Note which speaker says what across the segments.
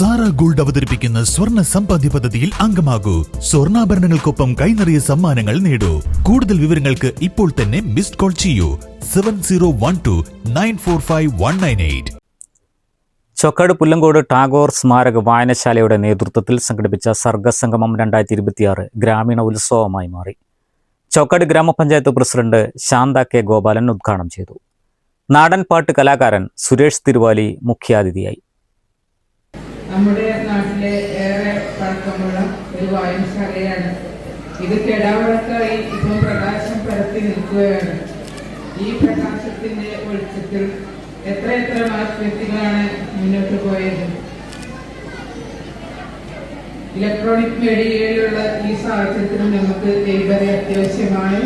Speaker 1: Sara gold അവതരിപ്പിക്കുന്ന സ്വർണ്ണ സമ്പാദ്യ പദ്ധതിയിൽ അംഗമാകൂ. സ്വർണ്ണാഭരണങ്ങൾക്കൊപ്പം കൈനിറിയ സമ്മാനങ്ങൾ നേടൂ. കൂടുതൽ വിവരങ്ങൾക്ക് ഇപ്പോൾ തന്നെ മിസ്ഡ് കോൾ ചെയ്യൂ 7012945198.
Speaker 2: ചൊക്കാട് പുല്ലങ്കോട് ടാഗോർ സ്മാരക വായനശാലയുടെ നേതൃത്വത്തിൽ സംഘടിപ്പിച്ച സർഗസംഗമം 2026 ഗ്രാമീണ ഉത്സവമായി മാറി. ചൊക്കാട് ഗ്രാമപഞ്ചായത്ത് പ്രസിഡന്റ് ശാന്ത കെ ഗോപാലൻ ഉദ്ഘാടനം ചെയ്തു. നാടൻ പാട്ട് കലാകാരൻ സുരേഷ് തിരുവാലി മുഖ്യാതിഥിയായി.
Speaker 3: നമ്മുടെ നാട്ടിലെ ഏറെ പഴക്കമുള്ള ഒരു വായനശാലയാണ് ഇത്. കെടാവിളക്കായി ഇപ്പോൾ പ്രകാശം പരത്തി നിൽക്കുകയാണ്. ഈ പ്രകാശത്തിന്റെ വെളിച്ചത്തിൽ എത്ര വ്യക്തികളാണ് മുന്നോട്ട് പോയത്. ഇലക്ട്രോണിക് മീഡിയയിലുള്ള ഈ സാഹചര്യത്തിൽ നമുക്ക് ഏറെ അത്യാവശ്യമാണ്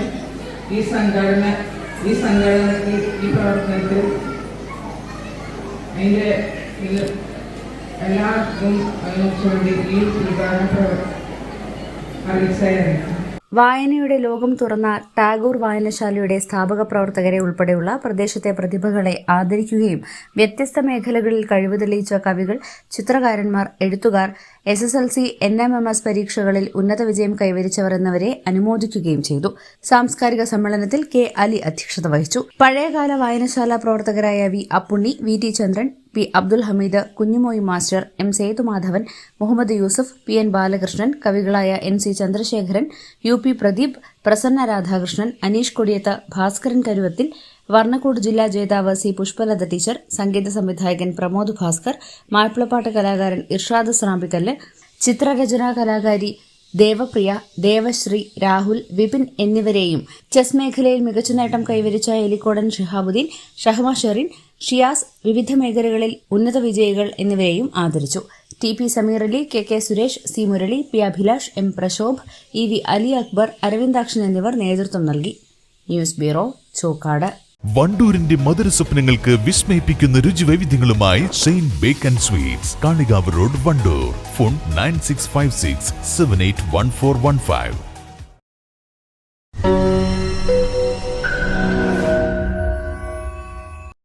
Speaker 3: ഈ സംഘടനത്തിൽ ഈ പ്രവർത്തനത്തിൽ അതിൻ്റെ എല്ലാവർക്കും അതിനുവേണ്ടി ഈ ഉദ്ഘാടന അറിയിച്ചായിരുന്നു.
Speaker 4: വായനയുടെ ലോകം തുറന്ന ടാഗോർ വായനശാലയുടെ സ്ഥാപക പ്രവർത്തകരെ ഉൾപ്പെടെയുള്ള പ്രദേശത്തെ പ്രതിഭകളെ ആദരിക്കുകയും വ്യത്യസ്ത മേഖലകളിൽ കഴിവ് തെളിയിച്ച കവികൾ, ചിത്രകാരന്മാർ, എഴുത്തുകാർ, SSLC, NMMS പരീക്ഷകളിൽ ഉന്നത വിജയം കൈവരിച്ചവർ എന്നിവരെ അനുമോദിക്കുകയും ചെയ്തു. സാംസ്കാരിക സമ്മേളനത്തിൽ K. അലി അധ്യക്ഷത വഹിച്ചു. പഴയകാല വായനശാല പ്രവർത്തകരായ V. Appunni, VT Chandran, P. Abdul Hameed, Kunhumoyi master, M. Sethumadhavan, Muhammad Yusuf, PN Balakrishnan, കവികളായ NC ചന്ദ്രശേഖരൻ, UP പ്രദീപ്, പ്രസന്ന രാധാകൃഷ്ണൻ, അനീഷ് കൊടിയത്ത്, ഭാസ്കരൻ കരുവത്തിൽ, വർണ്ണക്കൂട് ജില്ലാ ജേതാവ് C. പുഷ്പലത ടീച്ചർ, സംഗീത സംവിധായകൻ പ്രമോദ് ഭാസ്കർ, മാപ്പിളപ്പാട്ട് കലാകാരൻ ഇർഷാദ് സ്രാമ്പിക്കല്ല്, ചിത്രരചനാ കലാകാരി ദേവപ്രിയ, ദേവശ്രീ, രാഹുൽ, വിപിൻ എന്നിവരെയും ചെസ് മേഖലയിൽ മികച്ച നേട്ടം കൈവരിച്ച എലിക്കോടൻ ഷിഹാബുദ്ദീൻ, ഷഹ്മ ഷെറിൻ, ഷിയാസ്, വിവിധ മേഖലകളിൽ ഉന്നത വിജയികൾ എന്നിവരെയും ആദരിച്ചു. TP Sameer Ali, KK Suresh, C. Murali, P. Abhilash, M. Prashobh, EV Ali Akbar, Aravindakshan എന്നിവർ നേതൃത്വം നൽകി. News bureau, Chokkad.
Speaker 1: വണ്ടൂരിന്റെ മധുര സ്വപ്നങ്ങൾക്ക് വിസ്മയിപ്പിക്കുന്ന രുചിവൈവിധ്യങ്ങളുമായി Saint Bake and Sweets, Kalikavu road, Wandoor. Phone 9656781415.